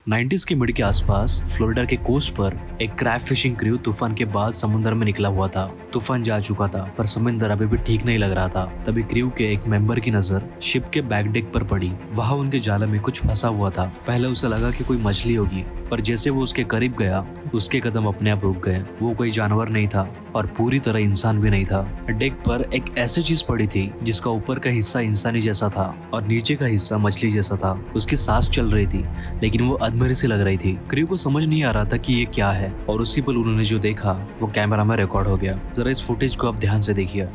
90s के mid के आसपास फ्लोरिडा के कोस्ट पर एक क्रैब फिशिंग क्रू तूफान के बाद समुद्र में निकला हुआ था। तूफान जा चुका था पर समुद्र अभी भी ठीक नहीं लग रहा था। तभी क्रू के एक मेंबर की नजर शिप के बैक डेक पर पड़ी। वहां उनके जाल में कुछ फंसा हुआ था। पहले उसे लगा कि कोई मछली होगी, पर जैसे वो उसके करीब गया उसके कदम अपने आप रुक गए। वो कोई जानवर नहीं था और पूरी तरह इंसान भी नहीं था। डेक पर एक ऐसी चीज पड़ी थी जिसका ऊपर का हिस्सा इंसानी जैसा था और नीचे का हिस्सा मछली जैसा था। उसकी सांस चल रही थी लेकिन वो अधमरी सी लग रही थी। क्रू को समझ नहीं आ रहा था कि ये क्या है और उसी पल उन्होंने जो देखा वो कैमरा में रिकॉर्ड हो गया। जरा इस फुटेज को आप ध्यान से देखिए।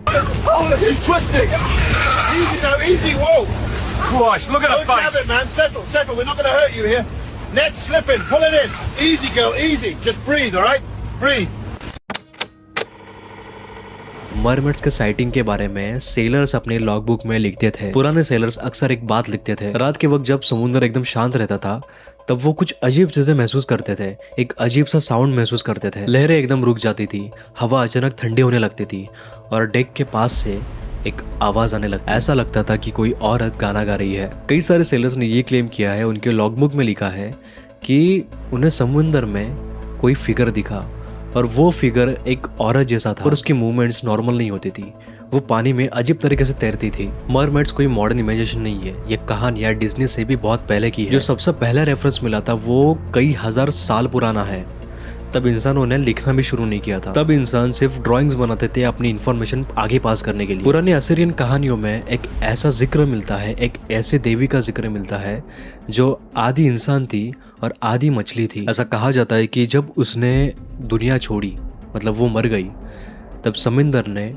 Net's slipping. Pull it in. Easy, girl. Easy. Just breathe, all right? Breathe. Mermaids के साइटिंग के बारे में सेलर्स अपने लॉग बुक में लिखते थे। पुराने सेलर्स अक्सर एक बात लिखते थे, रात के वक्त जब समुद्र एकदम शांत रहता था तब वो कुछ अजीब चीजें महसूस करते थे। एक अजीब सा साउंड महसूस करते थे। लहरें एकदम रुक जाती थी, हवा अचानक ठंडी होने लगती थी और डेक के पास से एक आवाज आने लगती। ऐसा लगता था कि कोई औरत गाना गा रही है। कई सारे सेलर्स ने ये क्लेम किया है, उनके लॉगबुक में लिखा है कि उन्हें समुद्र में कोई फिगर दिखा और वो फिगर एक औरत जैसा था और उसकी मूवमेंट्स नॉर्मल नहीं होती थी। वो पानी में अजीब तरीके से तैरती थी। मरमेड्स कोई मॉडर्न इमेजिनेशन नहीं है, ये कहानी डिज्नी से भी बहुत पहले की है। जो सबसे पहला रेफरेंस मिला था वो कई हजार साल पुराना है। तब इंसानों ने लिखना भी शुरू नहीं किया था। तब इंसान सिर्फ ड्राइंग्स बनाते थे अपनी इंफॉर्मेशन आगे पास करने के लिए। पुरानी असीरियन कहानियों में एक ऐसा जिक्र मिलता है, एक ऐसे देवी का जिक्र मिलता है जो आधी इंसान थी और आधी मछली थी। ऐसा कहा जाता है कि जब उसने दुनिया छोड़ी, मतलब वो मर गई, तब समुद्र ने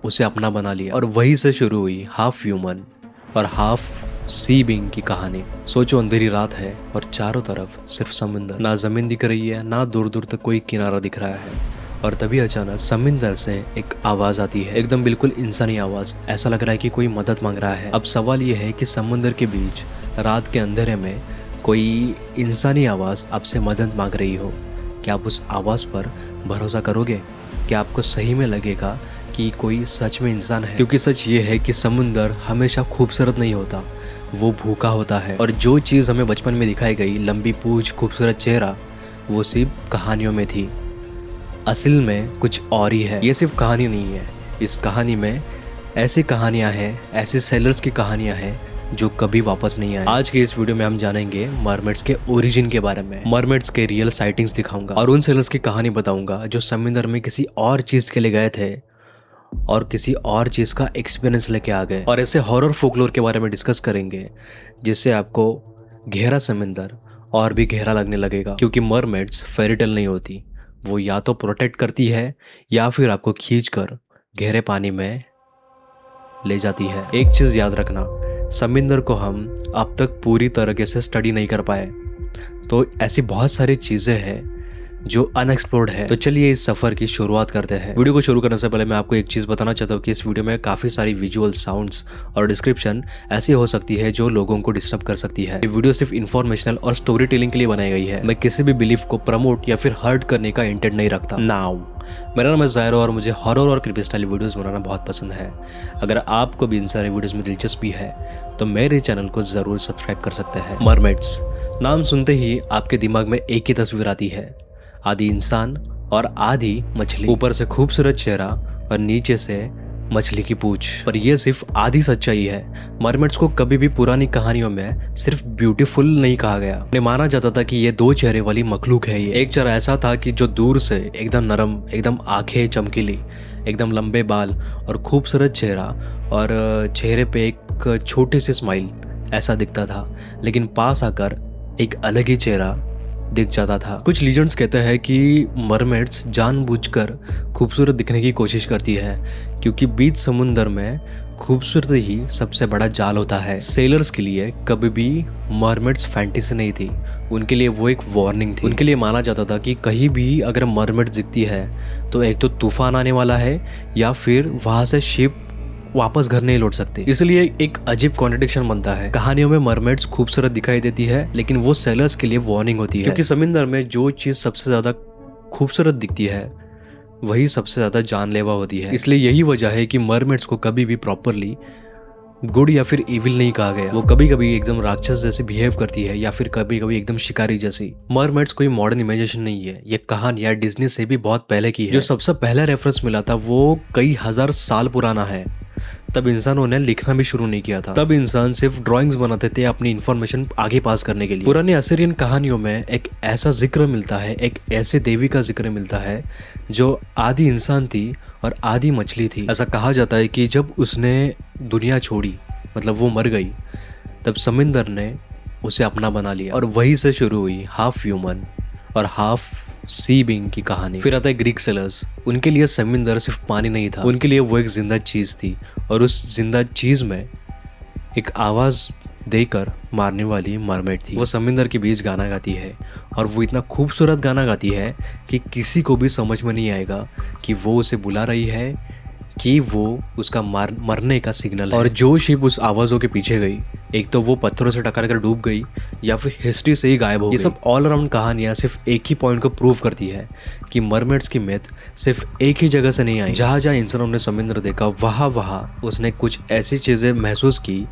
उसे अपना बना लिया और वहीं से शुरू हुई हाफ ह्यूमन और हाफ सी बीइंग की कहानी। सोचो, अंधेरी रात है और चारों तरफ सिर्फ समुद्र, ना जमीन दिख रही है, ना दूर दूर तक कोई किनारा दिख रहा है। और तभी अचानक समुद्र से एक आवाज आती है, एकदम बिल्कुल इंसानी आवाज। ऐसा लग रहा है कि कोई मदद मांग रहा है। अब सवाल यह है कि समुद्र के बीच रात के अंधेरे में कोई इंसानी आवाज आपसे मदद मांग रही हो, क्या आप उस आवाज पर भरोसा करोगे? क्या आपको सही में लगेगा कि कोई सच में इंसान है? क्योंकि सच ये है कि समुद्र हमेशा खूबसूरत नहीं होता, वो भूखा होता है। और जो चीज़ हमें बचपन में दिखाई गई, लंबी पूंछ, खूबसूरत चेहरा, वो सिर्फ कहानियों में थी। असल में कुछ और ही है। ये सिर्फ कहानी नहीं है, इस कहानी में ऐसी कहानियां हैं, ऐसे सेलर्स की कहानियां हैं जो कभी वापस नहीं आए। आज के इस वीडियो में हम जानेंगे मरमेड्स के ओरिजिन के बारे में, मरमेड्स के रियल साइटिंग्स दिखाऊंगा और उन सेलर्स की कहानी बताऊंगा जो समुद्र में किसी और चीज के लिए गए थे और किसी और चीज का एक्सपीरियंस लेके आ गए। और ऐसे हॉरर फोकलोर के बारे में डिस्कस करेंगे जिससे आपको गहरा समुद्र और भी गहरा लगने लगेगा। क्योंकि मरमेड्स फेरीटेल नहीं होती, वो या तो प्रोटेक्ट करती है या फिर आपको खींचकर गहरे पानी में ले जाती है। एक चीज याद रखना, समुद्र को हम अब तक पूरी तरीके से स्टडी नहीं कर पाए, तो ऐसी बहुत सारी चीजें हैं जो अनएक्सप्लोर्ड है। तो चलिए इस सफर की शुरुआत करते हैं। वीडियो को शुरू करने से पहले मैं आपको एक चीज बताना चाहता हूँ कि इस वीडियो में काफी सारी विजुअल, साउंड्स और डिस्क्रिप्शन ऐसी हो सकती है जो लोगों को डिस्टर्ब कर सकती है। ये वीडियो सिर्फ इन्फॉर्मेशनल और स्टोरी टेलिंग के लिए बनाई गई है। मैं किसी भी बिलीफ को प्रमोट या फिर हर्ट करने का इंटेंट नहीं रखता। नाउ मेरा नाम है ज़ायरो और मुझे हॉरर और क्रीपी स्टाइल वीडियोस बनाना बहुत पसंद है। अगर आपको भी इन सारे वीडियोस में दिलचस्पी है तो मेरे चैनल को जरूर सब्सक्राइब कर सकते हैं। मरमेड्स नाम सुनते ही आपके दिमाग में एक ही तस्वीर आती है, आधी इंसान और आधी मछली। ऊपर से खूबसूरत चेहरा और नीचे से मछली की पूंछ। पर यह सिर्फ आधी सच्चाई है। मरमेड्स को कभी भी पुरानी कहानियों में सिर्फ ब्यूटीफुल नहीं कहा गया। उन्हें माना जाता था कि ये दो चेहरे वाली मखलूक है। ये एक चेहरा ऐसा था कि जो दूर से एकदम नरम, एकदम आंखें चमकीली, एकदम लंबे बाल और खूबसूरत चेहरा और चेहरे पे एक छोटी सी स्माइल ऐसा दिखता था, लेकिन पास आकर एक अलग ही चेहरा दिख जाता था। कुछ लीजेंड्स कहते हैं कि मरमेड्स जानबूझकर खूबसूरत दिखने की कोशिश करती है क्योंकि बीच समुद्र में खूबसूरत ही सबसे बड़ा जाल होता है। सेलर्स के लिए कभी भी मरमेड्स फैंटेसी नहीं थी, उनके लिए वो एक वार्निंग थी। उनके लिए माना जाता था कि कहीं भी अगर मरमेड्स दिखती है तो एक तो तूफान आने वाला है या फिर वहां से शिप वापस घर नहीं लौट सकते। इसलिए एक अजीब कॉन्ट्रडिक्शन बनता है। कहानियों में मरमेड्स खूबसूरत दिखाई देती है लेकिन वो सेलर्स के लिए वार्निंग होती है, क्योंकि समुद्र में जो चीज सबसे ज्यादा खूबसूरत दिखती है वही सबसे ज्यादा जानलेवा होती है। इसलिए यही वजह है कि मरमेड्स को कभी भी प्रॉपरली गुड या फिर इविल नहीं कहा गया। वो कभी कभी एकदम राक्षस जैसे बिहेव करती है या फिर कभी कभी एकदम शिकारी जैसी। मरमेड्स कोई मॉडर्न इमेजिनेशन नहीं है, ये कहानी या डिज्नी से भी बहुत पहले की है। जो सबसे पहला रेफरेंस मिला था वो कई हजार साल पुराना है। तब इंसानों ने लिखना भी शुरू नहीं किया था। तब इंसान सिर्फ ड्राइंग्स बनाते थे अपनी इंफॉर्मेशन आगे पास करने के लिए। पुरानी असीरियन कहानियों में एक ऐसा जिक्र मिलता है, एक ऐसे देवी का जिक्र मिलता है जो आदि इंसान थी और आदि मछली थी। ऐसा कहा जाता है कि जब उसने दुनिया छोड़ी, मतलब वो मर गई, तब समंदर ने उसे अपना बना लिया और वहीं से शुरू हुई हाफ ह्यूमन और हाफ सी बीइंग की कहानी। फिर आता है ग्रीक सेलर्स। उनके लिए समंदर सिर्फ पानी नहीं था, उनके लिए वो एक जिंदा चीज थी और उस जिंदा चीज में एक आवाज देकर मारने वाली मरमेड थी। वो समंदर के बीच गाना गाती है और वो इतना खूबसूरत गाना गाती है कि किसी को भी समझ में नहीं आएगा कि वो उसे बुला रही है कि वो उसका मरने का सिग्नल है। और जो शिप उस आवाज़ों के पीछे गई, एक तो वो पत्थरों से टकरा कर डूब गई या फिर हिस्ट्री से ही गायब हो गई। ये सब ऑल अराउंड कहानियां सिर्फ एक ही पॉइंट को प्रूव करती है कि मरमेड्स की मिथ सिर्फ एक ही जगह से नहीं आई। जहाँ जहाँ इंसानों ने समुद्र देखा, वहाँ वहाँ उसने कुछ ऐसी चीज़ें महसूस की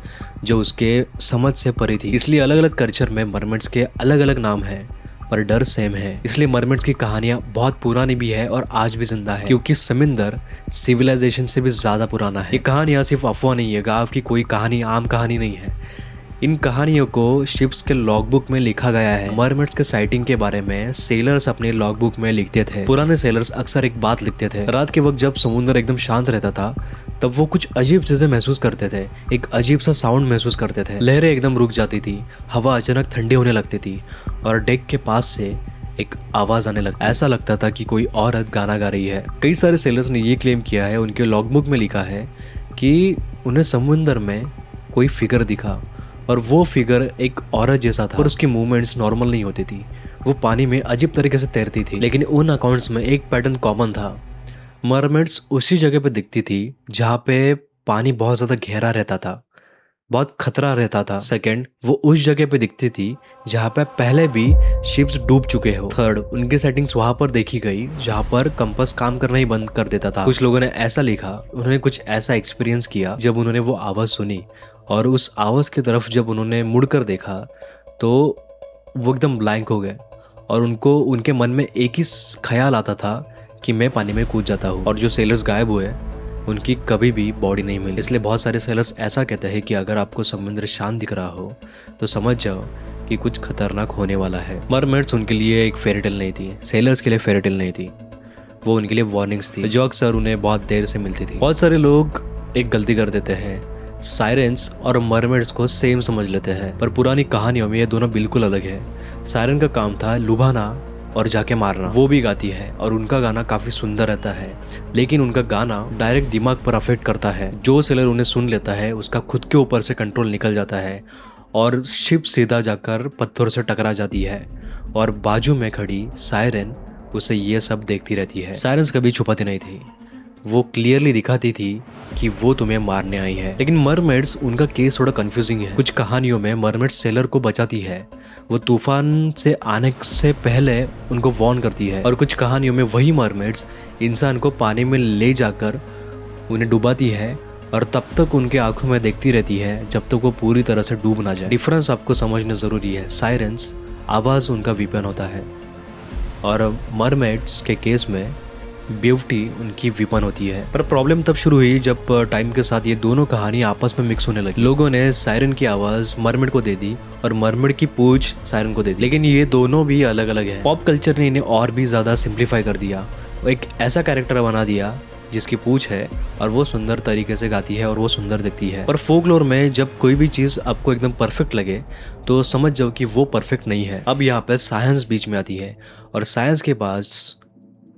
जो उसके समझ से परे थी। इसलिए अलग अलग कल्चर में मरमेड्स के अलग अलग नाम हैं, पर डर सेम है। इसलिए मरमेड्स की कहानियां बहुत पुरानी भी है और आज भी जिंदा है, क्योंकि समंदर सिविलाइजेशन से भी ज्यादा पुराना है। ये कहानियां सिर्फ अफवाह नहीं है, गाँव की कोई कहानी, आम कहानी नहीं है। इन कहानियों को शिप्स के लॉगबुक में लिखा गया है। मरमेड्स के साइटिंग के बारे में सेलर्स अपने लॉगबुक में लिखते थे। पुराने सेलर्स अक्सर एक बात लिखते थे, रात के वक्त जब समुद्र एकदम शांत रहता था तब वो कुछ अजीब चीजें महसूस करते थे। एक अजीब सा साउंड महसूस करते थे, लहरें एकदम रुक जाती थी, हवा अचानक ठंडी होने लगती थी और डेक के पास से एक आवाज आने लगती। ऐसा लगता था कि कोई औरत गाना गा रही है। कई सारे सेलर्स ने ये क्लेम किया है, उनके लॉगबुक में लिखा है कि उन्हें समुद्र में कोई फिगर दिखा और वो फिगर एक औरत जैसा था और उसकी मूवमेंट्स नॉर्मल नहीं होती थी। वो पानी में अजीब तरीके से तैरती थी। लेकिन उन अकाउंट्स में एक पैटर्न कॉमन था, मरमेड्स उसी जगह पे दिखती थी जहाँ पे पानी बहुत ज़्यादा गहरा रहता था, बहुत खतरा रहता था। सेकंड, वो उस जगह पे दिखती थी जहाँ पे पहले भी शिप्स डूब चुके हो। थर्ड, उनकी सेटिंग्स वहाँ पर देखी गई जहाँ पर कंपास काम करना ही बंद कर देता था। कुछ लोगों ने ऐसा लिखा, उन्होंने कुछ ऐसा एक्सपीरियंस किया जब उन्होंने वो आवाज़ सुनी और उस आवाज़ की तरफ जब उन्होंने मुड़कर देखा तो वो एकदम ब्लैंक हो गए और उनको उनके मन में एक ही ख्याल आता था कि मैं पानी में कूद जाता हूँ। और जो सेलर्स गायब हुए उनकी कभी भी बॉडी नहीं मिली। इसलिए बहुत सारे सेलर्स ऐसा कहते हैं कि अगर आपको समुद्र शांत दिख रहा हो तो समझ जाओ कि कुछ खतरनाक होने वाला है। मरमेड्स उनके लिए एक फेयरी नहीं थी, सेलर्स के लिए फेयरी नहीं थी, वो उनके लिए वार्निंग्स थी जो अक्सर उन्हें बहुत देर से मिलती थी। बहुत सारे लोग एक गलती कर देते हैं, सायरेंस और मरमेड्स को सेम समझ लेते हैं, पर पुरानी कहानियों में ये दोनों बिल्कुल अलग है। सायरन का काम था लुभाना और जाके मारना, वो भी गाती है और उनका गाना काफी सुंदर रहता है, लेकिन उनका गाना डायरेक्ट दिमाग पर अफेक्ट करता है। जो सेलर उन्हें सुन लेता है उसका खुद के ऊपर से कंट्रोल निकल जाता है और शिप सीधा जाकर पत्थर से टकरा जाती है और बाजू में खड़ी सायरन उसे ये सब देखती रहती है। सायरन्स कभी छुपाती नहीं थी, वो क्लियरली दिखाती थी कि वो तुम्हें मारने आई है। लेकिन मरमेड्स, उनका केस थोड़ा कंफ्यूजिंग है। कुछ कहानियों में मरमेड्स सेलर को बचाती है, वो तूफान से आने से पहले उनको वार्न करती है, और कुछ कहानियों में वही मरमेड्स इंसान को पानी में ले जाकर उन्हें डुबाती है और तब तक उनके आंखों में देखती रहती है जब तक वो पूरी तरह से डूब ना जाए। डिफरेंस आपको समझना जरूरी है। सायरेंस आवाज़ उनका वीपन होता है और मरमेड्स के केस में ब्यूटी उनकी विपन होती है। पर प्रॉब्लम तब शुरू हुई जब टाइम के साथ ये दोनों कहानी आपस में मिक्स होने लगी। लोगों ने सायरन की आवाज मरमेड को दे दी और मरमेड की पूंछ सायरन को दे दी, लेकिन ये दोनों भी अलग अलग है। पॉप कल्चर ने इन्हें और भी ज्यादा सिंप्लीफाई कर दिया, एक ऐसा कैरेक्टर बना दिया जिसकी पूंछ है और वो सुंदर तरीके से गाती है और वो सुंदर दिखती है। पर फोकलोर में जब कोई भी चीज आपको एकदम परफेक्ट लगे तो समझ जाओ कि वो परफेक्ट नहीं है। अब यहाँ पे साइंस बीच में आती है और साइंस के पास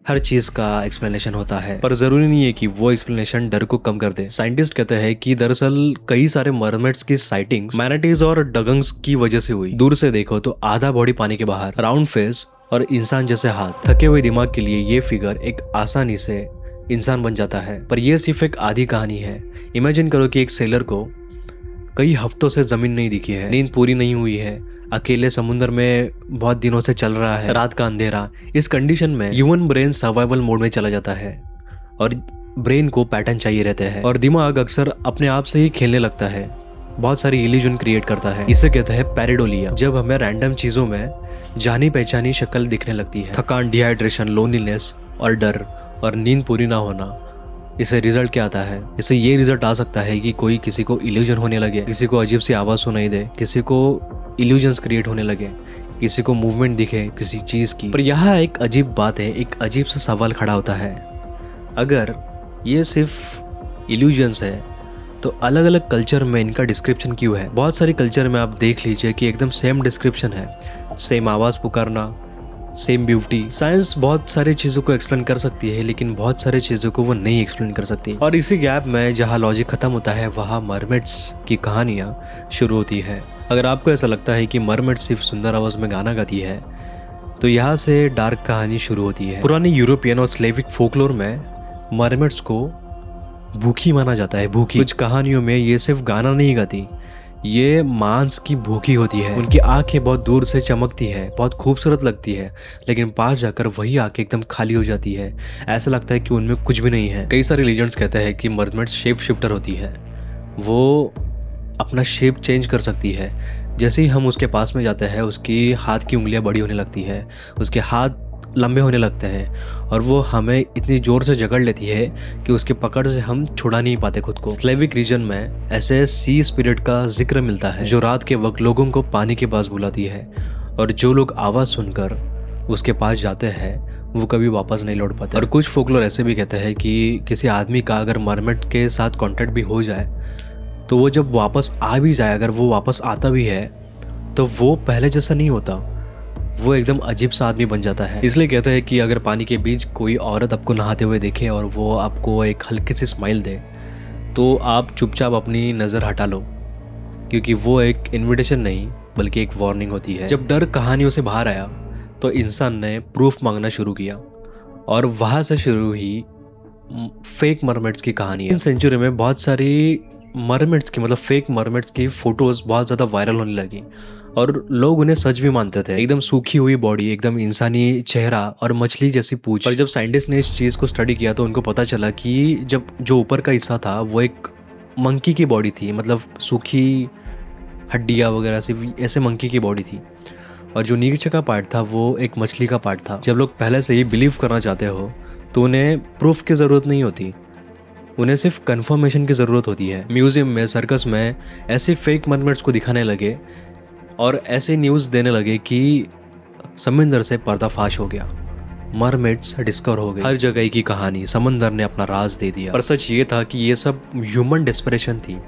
हर चीज का एक्सप्लेनेशन होता है, पर जरूरी नहीं है कि वो एक्सप्लेनेशन डर को कम कर दे। साइंटिस्ट कहते हैं कि दरअसल कई सारे मरमेड्स की साइटिंग्स मैनाटीज और डगंग्स की वजह से हुई। दूर से देखो तो आधा बॉडी पानी के बाहर, राउंड फेस और इंसान जैसे हाथ। थके हुए दिमाग के लिए ये फिगर एक आसानी से इंसान बन जाता है, पर यह सिर्फ एक आधी कहानी है। इमेजिन करो कि एक सेलर को कई हफ्तों से जमीन नहीं दिखी है, नींद पूरी नहीं हुई है, अकेले समुद्र में बहुत दिनों से चल रहा है, रात का अंधेरा। इस कंडीशन में ह्यूमन ब्रेन सर्वाइवल मोड में चला जाता है और ब्रेन को पैटर्न चाहिए रहते हैं और दिमाग अक्सर अपने आप से ही खेलने लगता है, बहुत सारी इल्यूजन क्रिएट करता है। इसे कहते हैं पैरेडोलिया। जब हमें रैंडम चीजों में जानी पहचानी शक्ल दिखने लगती है, थकान, डिहाइड्रेशन, लोनलीनेस और डर और नींद पूरी ना होना, इससे रिजल्ट क्या आता है? इससे ये रिजल्ट आ सकता है कि कोई किसी को इल्यूजन होने लगे, किसी को अजीब सी आवाज सुनाई दे, किसी को इल्यूजन्स क्रिएट होने लगे, किसी को मूवमेंट दिखे किसी चीज की। पर यहाँ एक अजीब बात है, एक अजीब सा सवाल खड़ा होता है, अगर ये सिर्फ इल्यूजन्स है तो अलग अलग कल्चर में इनका डिस्क्रिप्शन क्यों है? बहुत सारी कल्चर में आप देख लीजिए कि एकदम सेम डिस्क्रिप्शन है, सेम आवाज पुकारना, सेम ब्यूटी। साइंस बहुत सारी चीज़ों को एक्सप्लेन कर सकती है लेकिन बहुत सारी चीज़ों को वो नहीं एक्सप्लेन कर सकती। और इसी गैप में जहाँ लॉजिक खत्म होता है वहाँ मरमेड्स की कहानियाँ शुरू होती है। अगर आपको ऐसा लगता है कि मरमेड सिर्फ सुंदर आवाज़ में गाना गाती है तो यहाँ से डार्क कहानी शुरू होती है। पुरानी यूरोपियन और स्लेविक फोकलोर में मरमेड्स को भूखी माना जाता है, भूखी। कुछ कहानियों में ये सिर्फ गाना नहीं गाती, ये मांस की भूखी होती है। उनकी आंखें बहुत दूर से चमकती है, बहुत खूबसूरत लगती है, लेकिन पास जाकर वही आंखें एकदम खाली हो जाती है, ऐसा लगता है कि उनमें कुछ भी नहीं है। कई सारे लीजेंड्स कहते हैं कि मरमेड्स शेप शिफ्टर होती है, वो अपना शेप चेंज कर सकती है। जैसे ही हम उसके पास में जाते हैं उसकी हाथ की उंगलियां बड़ी होने लगती है, उसके हाथ लंबे होने लगते हैं और वो हमें इतनी जोर से जकड़ लेती है कि उसके पकड़ से हम छुड़ा नहीं पाते खुद को। स्लेविक रीजन में ऐसे सी स्पिरिट का जिक्र मिलता है जो रात के वक्त लोगों को पानी के पास बुलाती है और जो लोग आवाज़ सुनकर उसके पास जाते हैं वो कभी वापस नहीं लौट पाते। और कुछ फोकलोर ऐसे भी कहते हैं कि किसी आदमी का अगर मरमेड के साथ कॉन्टेक्ट भी हो जाए तो वो जब वापस आ भी जाए, अगर वो वापस आता भी है तो वो पहले जैसा नहीं होता, वो एकदम अजीब सा आदमी बन जाता है। इसलिए कहते हैं कि अगर पानी के बीच कोई औरत आपको नहाते हुए देखे और वो आपको एक हल्की सी स्माइल दे तो आप चुपचाप अपनी नज़र हटा लो, क्योंकि वो एक इनविटेशन नहीं बल्कि एक वार्निंग होती है। जब डर कहानियों से बाहर आया तो इंसान ने प्रूफ मांगना शुरू किया और वहाँ से शुरू हुई फेक मरमेड्स की कहानी। इन सेंचुरी में बहुत सारी मरमेड्स की, मतलब फेक मरमेड्स की फोटोज बहुत ज़्यादा वायरल होने लगी और लोग उन्हें सच भी मानते थे। एकदम सूखी हुई बॉडी, एकदम इंसानी चेहरा और मछली जैसी पूंछ। और जब साइंटिस्ट ने इस चीज़ को स्टडी किया तो उनको पता चला कि जब जो ऊपर का हिस्सा था वो एक मंकी की बॉडी थी, मतलब सूखी हड्डियाँ वगैरह से ऐसे मंकी की बॉडी थी, और जो नीचे का पार्ट था वो एक मछली का पार्ट था। जब लोग पहले से ही बिलीव करना चाहते हो तो उन्हें प्रूफ की ज़रूरत नहीं होती, उन्हें सिर्फ कंफर्मेशन की ज़रूरत होती है। म्यूजियम में, सर्कस में ऐसे फेक मरमेड्स को दिखाने लगे और ऐसे न्यूज़ देने लगे कि समंदर से पर्दाफाश हो गया, मरमेड्स डिस्कवर हो गए। हर जगह की कहानी, समंदर ने अपना राज दे दिया। पर सच ये था कि ये सब ह्यूमन डेस्परेशन थी।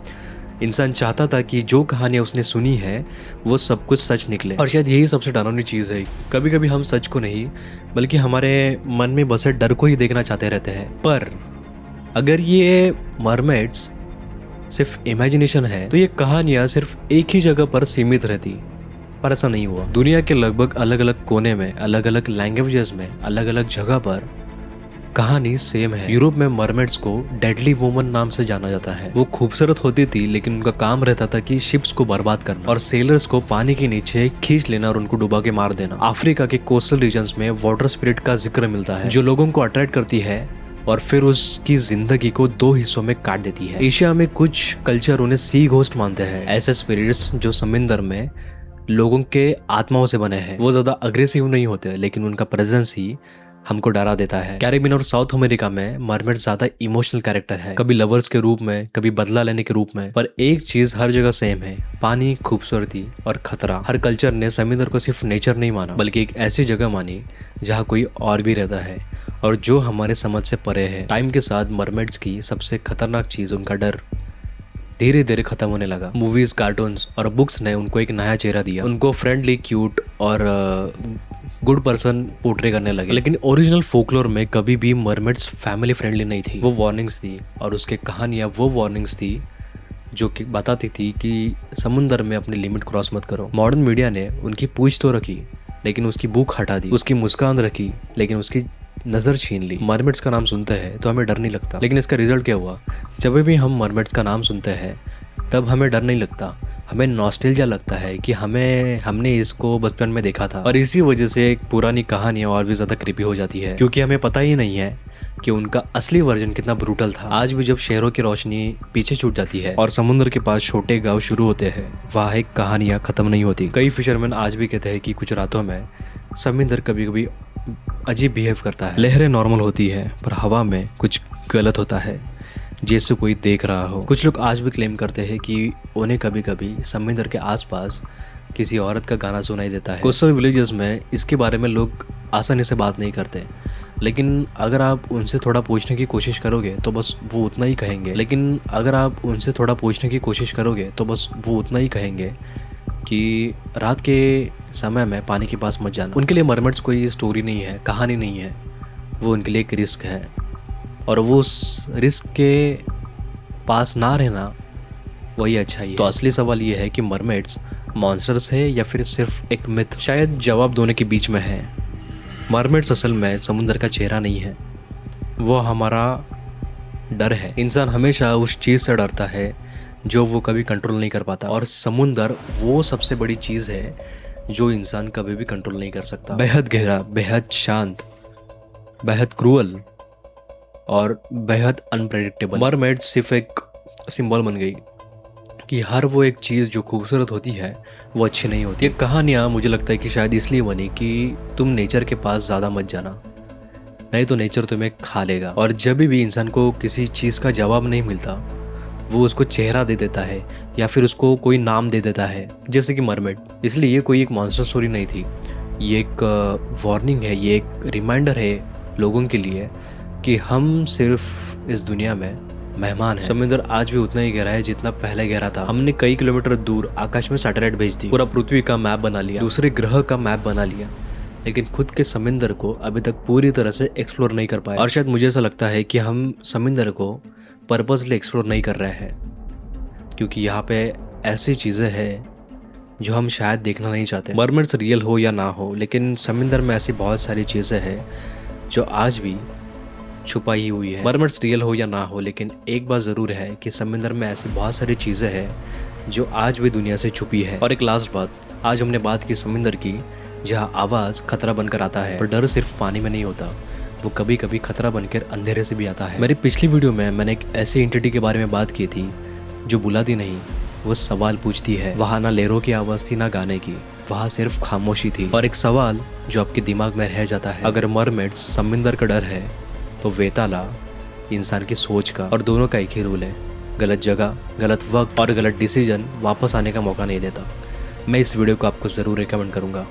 इंसान चाहता था कि जो कहानियाँ उसने सुनी है वो सब कुछ सच निकले, और शायद यही सबसे डरावनी चीज़ है। कभी कभी हम सच को नहीं बल्कि हमारे मन में बसे डर को ही देखना चाहते रहते हैं। पर अगर ये मरमेड्स सिर्फ इमेजिनेशन है तो ये कहानियाँ सिर्फ एक ही जगह पर सीमित रहती, पर ऐसा नहीं हुआ। दुनिया के लगभग अलग अलग कोने में, अलग अलग लैंग्वेजेस में, अलग अलग जगह पर कहानी सेम है। यूरोप में मरमेड्स को डेडली वुमन नाम से जाना जाता है। वो खूबसूरत होती थी लेकिन उनका काम रहता था कि शिप्स को बर्बाद करना और सेलर्स को पानी के नीचे खींच लेना और उनको डुबा के मार देना। अफ्रीका के कोस्टल रीजन्स में वाटर स्पिरिट का जिक्र मिलता है जो लोगों को अट्रैक्ट करती है और फिर उसकी जिंदगी को दो हिस्सों में काट देती है। एशिया में कुछ कल्चर उन्हें सी घोस्ट मानते हैं, ऐसे स्पिरिट्स जो समंदर में लोगों के आत्माओं से बने हैं। वो ज्यादा अग्रेसिव नहीं होते लेकिन उनका प्रेजेंस ही हमको डरा देता है। कैरिबियन और साउथ अमेरिका में मरमेड ज्यादा इमोशनल कैरेक्टर है, कभी लवर्स के रूप में, कभी बदला लेने के रूप में। पर एक चीज हर जगह सेम है, पानी, खूबसूरती और खतरा। हर कल्चर ने समुद्र को सिर्फ नेचर नहीं माना बल्कि एक ऐसी जगह मानी जहाँ कोई और भी रहता है और जो हमारे समझ से परे है। टाइम के साथ मरमेड्स की सबसे खतरनाक चीज, उनका डर, धीरे धीरे खत्म होने लगा। मूवीज, कार्टून्स और बुक्स ने उनको एक नया चेहरा दिया, उनको फ्रेंडली, क्यूट और गुड पर्सन पोर्ट्रे करने लगे। लेकिन ओरिजिनल फोकलोर में कभी भी मरमेड्स फैमिली फ्रेंडली नहीं थी। वो वार्निंग्स थी और उसके कहानियाँ वो वार्निंग्स थी जो कि बताती थी कि समुंदर में अपनी लिमिट क्रॉस मत करो। मॉडर्न मीडिया ने उनकी पूंछ तो रखी लेकिन उसकी भूख हटा दी, उसकी मुस्कान रखी लेकिन उसकी नज़र छीन ली। मरमेड्स का नाम सुनते हैं तो हमें डर नहीं लगता, लेकिन इसका रिजल्ट क्या हुआ? जब भी हम मरमेड्स का नाम सुनते हैं तब हमें डर नहीं लगता, हमें नॉस्टैल्जिया लगता है कि हमने इसको बचपन में देखा था। और इसी वजह से पुरानी कहानियाँ और भी ज़्यादा क्रीपी हो जाती है, क्योंकि हमें पता ही नहीं है कि उनका असली वर्जन कितना ब्रूटल था। आज भी जब शहरों की रोशनी पीछे छूट जाती है और समुद्र के पास छोटे गांव शुरू होते हैं, वहाँ एक कहानियाँ खत्म नहीं होती। कई फिशरमैन आज भी कहते हैं कि कुछ रातों में समुद्र कभी कभी अजीब बिहेव करता है। लहरें नॉर्मल होती है पर हवा में कुछ गलत होता है, जैसे कोई देख रहा हो। कुछ लोग आज भी क्लेम करते हैं कि उन्हें कभी कभी समुद्र के आसपास किसी औरत का गाना सुनाई देता है। कोस्टल विलेजेस में इसके बारे में लोग आसानी से बात नहीं करते, लेकिन अगर आप उनसे थोड़ा पूछने की कोशिश करोगे तो बस वो उतना ही कहेंगे कि रात के समय में पानी के पास मत जाना। उनके लिए मरमेड्स कोई स्टोरी नहीं है, कहानी नहीं है, वो उनके लिए एक रिस्क है, और वो उस रिस्क के पास ना रहना वही अच्छा ही है। तो असली सवाल ये है कि मरमेड्स मॉन्स्टर्स है या फिर सिर्फ एक मिथ? शायद जवाब दोनों के बीच में है। मरमेड्स असल में समुद्र का चेहरा नहीं है, वो हमारा डर है। इंसान हमेशा उस चीज़ से डरता है जो वो कभी कंट्रोल नहीं कर पाता, और समुद्र वो सबसे बड़ी चीज़ है जो इंसान कभी भी कंट्रोल नहीं कर सकता। बेहद गहरा, बेहद शांत, बेहद क्रूअल और बेहद अनप्रेडिक्टेबल। मरमेड सिर्फ एक सिंबल बन गई कि हर वो एक चीज़ जो खूबसूरत होती है वो अच्छी नहीं होती। ये कहानियाँ मुझे लगता है कि शायद इसलिए बनी कि तुम नेचर के पास ज़्यादा मत जाना, नहीं तो नेचर तुम्हें खा लेगा। और जब भी इंसान को किसी चीज़ का जवाब नहीं मिलता, वो उसको चेहरा दे देता है या फिर उसको कोई नाम दे देता है, जैसे कि मरमेड। इसलिए ये कोई एक मॉन्स्टर स्टोरी नहीं थी, ये एक वार्निंग है, ये एक रिमाइंडर है लोगों के लिए कि हम सिर्फ इस दुनिया में मेहमान हैं। समुद्र आज भी उतना ही गहरा है जितना पहले गहरा था। हमने कई किलोमीटर दूर आकाश में सैटेलाइट भेज दी, पूरा पृथ्वी का मैप बना लिया, दूसरे ग्रह का मैप बना लिया, लेकिन खुद के समुद्र को अभी तक पूरी तरह से एक्सप्लोर नहीं कर पाए। और शायद मुझे ऐसा लगता है कि हम समुद्र को पर्पसली एक्सप्लोर नहीं कर रहे हैं, क्योंकि यहाँ पे ऐसी चीज़ें हैं जो हम शायद देखना नहीं चाहते। मरमेड्स रियल हो या ना हो, लेकिन समुद्र में ऐसी बहुत सारी चीज़ें हैं जो आज भी छुपाई हुई है। मरमेड्स रियल हो या ना हो, लेकिन एक बात ज़रूर है कि समुद्र में ऐसी बहुत सारी चीज़ें हैं जो आज भी दुनिया से छुपी है। और एक लास्ट बात, आज हमने बात की समुद्र की, जहाँ आवाज़ खतरा बनकर आता है, पर डर सिर्फ पानी में नहीं होता, वो कभी कभी खतरा बनकर अंधेरे से भी आता है। मेरी पिछली वीडियो में मैंने एक ऐसी एंटिटी के बारे में बात की थी जो बुलाती नहीं, वो सवाल पूछती है। वहाँ ना लहरों की आवाज़ थी ना गाने की, वहाँ सिर्फ खामोशी थी। और एक सवाल जो आपके दिमाग में रह जाता है, अगर मरमेड्स समुद्र का डर है तो वेताला इंसान की सोच का। और दोनों का एक ही रूल है, गलत जगह, गलत वक्त और गलत डिसीजन वापस आने का मौका नहीं देता। मैं इस वीडियो को आपको ज़रूर रिकमेंड करूँगा।